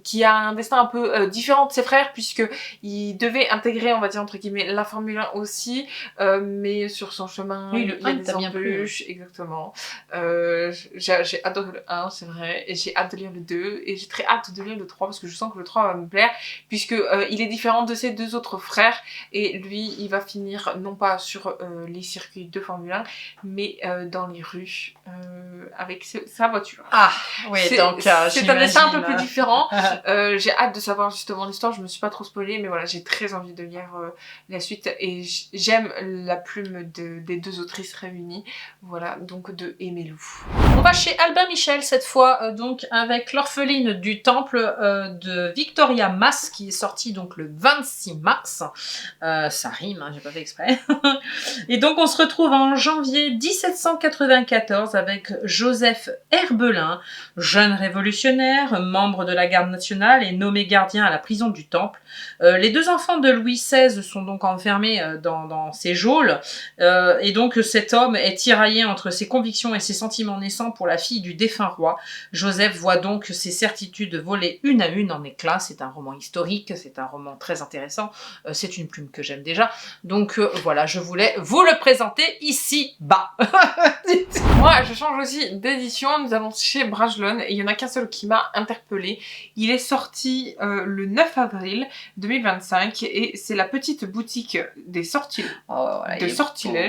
Speaker 1: qui a un destin un peu différent de ses frères, puisque il devait intégrer, on va dire entre guillemets, la Formule 1 aussi, mais sur son chemin,
Speaker 2: oui, le
Speaker 1: il y a
Speaker 2: 1
Speaker 1: des embûches, exactement. J'ai adoré le 1, c'est vrai, et j'ai hâte de lire le 2, et j'ai très hâte de lire le 3, parce que je sens que le 3 va me plaire, puisque il est différent de ses deux autres frères, et lui, il va finir non pas sur les circuits de Formule 1, mais dans les rues, avec sa voiture.
Speaker 2: Ah, oui, donc
Speaker 1: c'est un dessin un peu plus différent. J'ai hâte de savoir justement l'histoire, je me suis pas trop spoilée, mais voilà, j'ai très envie de lire la suite, et j'aime la plume des deux autrices réunies, voilà, donc de Aimé Lou.
Speaker 2: On va chez Albin Michel cette fois, donc avec L'orpheline du temple de Victoria Mass, qui est sorti donc le 26 mars. Ça rime, hein, j'ai pas fait exprès. Et donc on se retrouve en janvier 1794 avec Joseph Herbelin, jeune révolutionnaire, membre de la garde nationale et nommé gardien à la prison du Temple. Les deux enfants de Louis XVI sont donc enfermés dans ces geôles, et donc cet homme est tiraillé entre ses convictions et ses sentiments naissants pour la fille du défunt roi. Joseph voit donc ses certitudes voler une à une en éclats. C'est un roman historique, c'est un roman très intéressant, c'est une plume que j'aime déjà, donc voilà, je voulais vous le présenter ici bas.
Speaker 1: Moi, je change aussi d'édition, nous allons chez Brajlon, et il y en a qu'un seul qui m'a interpellée. Il est sorti le 9 avril 2025, et c'est La petite boutique des sortilèges,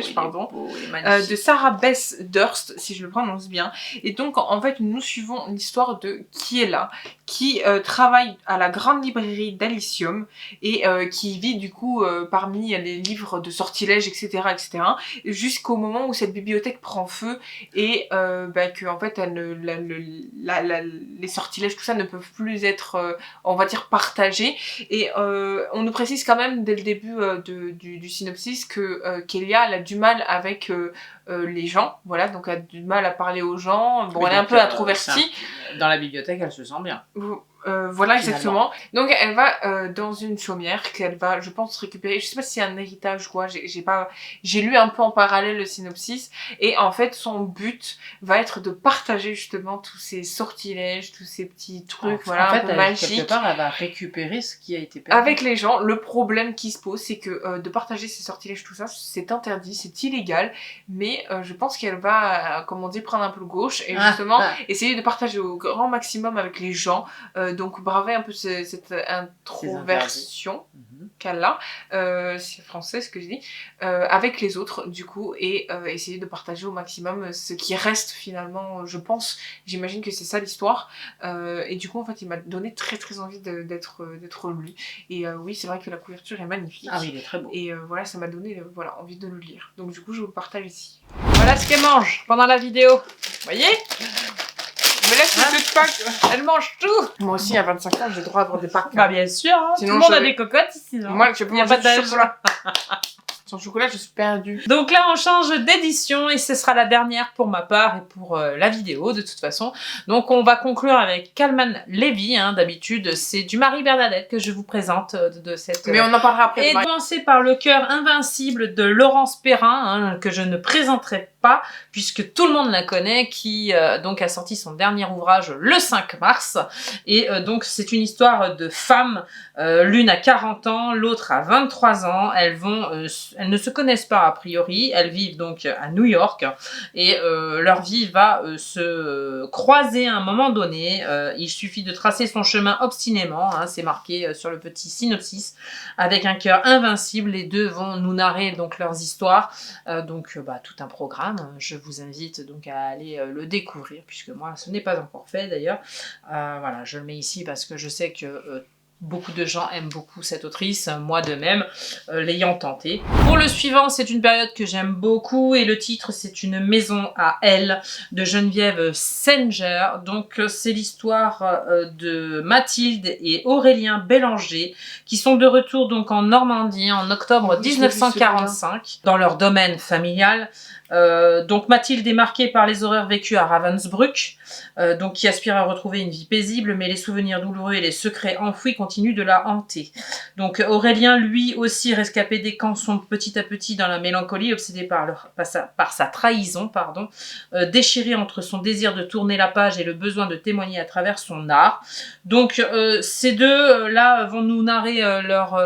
Speaker 1: de Sarah Bess Durst, si je le prononce bien. Et donc, en fait, nous suivons l'histoire de Kiela, qui travaille à la grande librairie d'Alysium, et qui vit du coup parmi les livres de sortilèges, etc., etc., jusqu'au moment où cette bibliothèque prend feu, et que en fait les sortilèges, tout ça, ne peuvent plus être, on va dire, partagés. Et on nous précise quand même dès le début du synopsis que Kélia, elle a du mal avec les gens, voilà, donc elle a du mal à parler aux gens. Bon, elle est un peu introvertie.
Speaker 2: Dans la bibliothèque, elle se sent bien.
Speaker 1: Voilà, exactement. Donc elle va dans une chaumière qu'elle va, je pense, récupérer. Je sais pas si c'est un héritage ou quoi, j'ai lu un peu en parallèle le synopsis, et en fait son but va être de partager justement tous ces sortilèges, tous ces petits trucs, voilà,
Speaker 2: en fait,
Speaker 1: un peu magiques.
Speaker 2: Quelque part, elle va récupérer ce qui a été perdu.
Speaker 1: Avec les gens. Le problème qui se pose, c'est que de partager ces sortilèges, tout ça, c'est interdit, c'est illégal, mais je pense qu'elle va, comme on dit, prendre un peu le gauche, et justement essayer de partager au grand maximum avec les gens, donc braver un peu cette introversion qu'elle a, c'est français ce que je dis, avec les autres du coup, et essayer de partager au maximum ce qui reste finalement, je pense, j'imagine que c'est ça l'histoire, et du coup en fait il m'a donné très très envie d'être lu, et oui, c'est vrai que la couverture est magnifique.
Speaker 2: Ah oui, il est très beau.
Speaker 1: Et voilà, ça m'a donné voilà, envie de le lire, donc du coup je vous le partage ici.
Speaker 2: Voilà ce qu'elle mange pendant la vidéo. Vous voyez?
Speaker 1: Mais là, c'est toute Pâques.
Speaker 2: Elle mange tout.
Speaker 1: Moi aussi, à 25 ans, j'ai le droit d'avoir des Pâques.
Speaker 2: Bah bien sûr, hein.
Speaker 1: Sinon,
Speaker 2: Tout le monde a
Speaker 1: je-
Speaker 2: des cocottes ici. Hein.
Speaker 1: Moi, je peux
Speaker 2: Il y a
Speaker 1: manger
Speaker 2: pas
Speaker 1: du
Speaker 2: d'âge.
Speaker 1: chocolat. Sans chocolat, je suis perdue.
Speaker 2: Donc là, on change d'édition et ce sera la dernière pour ma part et pour la vidéo de toute façon. Donc on va conclure avec Calman Levy. Hein. D'habitude, c'est du Marie Bernadette que je vous présente de cette...
Speaker 1: Mais on en parlera après.
Speaker 2: Et commencer par Le cœur invincible de Laurence Perrin, hein, que je ne présenterai pas, puisque tout le monde la connaît, qui donc a sorti son dernier ouvrage le 5 mars. Et donc c'est une histoire de femmes, l'une a 40 ans, l'autre a 23 ans. Elles ne se connaissent pas a priori, elles vivent donc à New York, et leur vie va se croiser à un moment donné. Il suffit de tracer son chemin obstinément, hein, c'est marqué sur le petit synopsis, avec un cœur invincible. Les deux vont nous narrer donc leurs histoires, donc tout un programme. Je vous invite donc à aller le découvrir, puisque moi ce n'est pas encore fait d'ailleurs. Voilà, je le mets ici parce que je sais que beaucoup de gens aiment beaucoup cette autrice, moi de même, l'ayant tentée. Pour le suivant, c'est une période que j'aime beaucoup et le titre c'est Une maison à elle de Geneviève Senger. Donc c'est l'histoire de Mathilde et Aurélien Bélanger qui sont de retour donc en Normandie en octobre 1945 dans leur domaine familial. Donc Mathilde est marquée par les horreurs vécues à Ravensbrück, donc qui aspire à retrouver une vie paisible, mais les souvenirs douloureux et les secrets enfouis continuent de la hanter. Donc Aurélien, lui aussi rescapé des camps, sombre petit à petit dans la mélancolie, obsédé par sa trahison, déchiré entre son désir de tourner la page et le besoin de témoigner à travers son art. Donc ces deux là vont nous narrer leur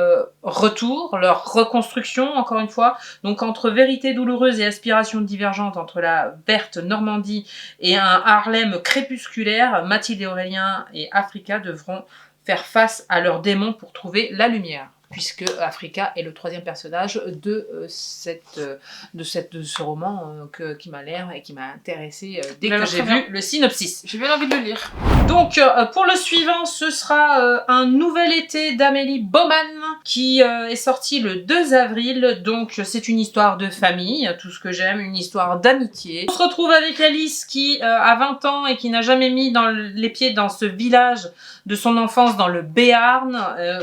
Speaker 2: retour, leur reconstruction, encore une fois, donc entre vérité douloureuse et aspiration divergente entre la verte Normandie et un Harlem crépusculaire, Mathilde et Aurélien et Africa devront faire face à leurs démons pour trouver la lumière, puisque Africa est le troisième personnage de ce roman qui m'a l'air et qui m'a intéressé dès que j'ai vu le synopsis.
Speaker 1: J'ai bien envie de le lire.
Speaker 2: Donc pour le suivant, ce sera Un nouvel été d'Amélie Baumann qui est sorti le 2 avril. Donc c'est une histoire de famille, tout ce que j'aime, une histoire d'amitié. On se retrouve avec Alice qui a 20 ans et qui n'a jamais mis les pieds dans ce village de son enfance dans le Béarn,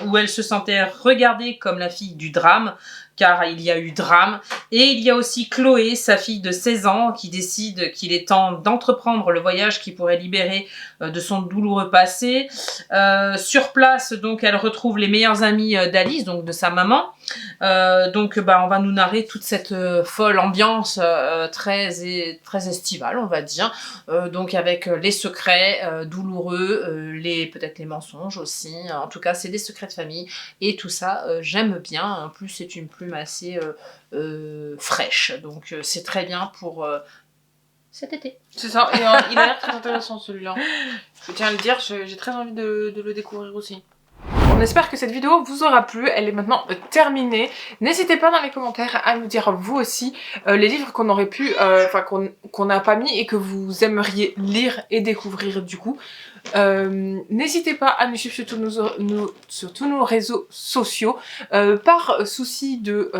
Speaker 2: où elle se sentait regardée comme la fille du drame, car il y a eu drame. Et il y a aussi Chloé, sa fille de 16 ans, qui décide qu'il est temps d'entreprendre le voyage qui pourrait libérer de son douloureux passé. Sur place, donc, elle retrouve les meilleurs amis d'Alice, donc de sa maman. On va nous narrer toute cette folle ambiance très estivale, on va dire. Donc avec les secrets douloureux, peut-être les mensonges aussi. En tout cas, c'est des secrets de famille. Et tout ça, j'aime bien. En plus, c'est une plume assez fraîche. Donc c'est très bien pour cet été.
Speaker 1: C'est ça, et il a l'air très intéressant celui-là. Je tiens à le dire, j'ai très envie de le découvrir aussi. On espère que cette vidéo vous aura plu, elle est maintenant terminée. N'hésitez pas dans les commentaires à nous dire vous aussi les livres qu'on aurait pu, qu'on n'a pas mis et que vous aimeriez lire et découvrir du coup. N'hésitez pas à nous suivre sur tous nos réseaux sociaux. Par souci de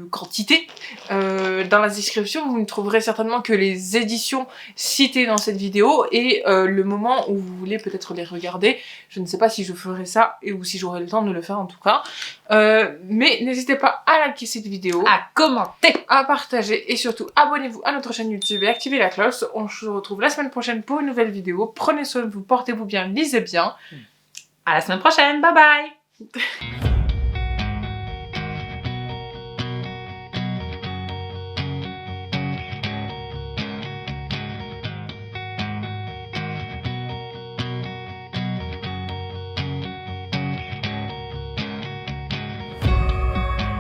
Speaker 1: quantité, dans la description vous ne trouverez certainement que les éditions citées dans cette vidéo et le moment où vous voulez peut-être les regarder. Je ne sais pas si je ferai ça ou si j'aurai le temps de le faire en tout cas. Mais n'hésitez pas à liker cette vidéo,
Speaker 2: À commenter,
Speaker 1: à partager et surtout abonnez-vous à notre chaîne YouTube et activez la cloche. On se retrouve la semaine prochaine pour une nouvelle vidéo. Prenez soin de vous, portez-vous bien, lisez bien.
Speaker 2: à la semaine prochaine, bye bye.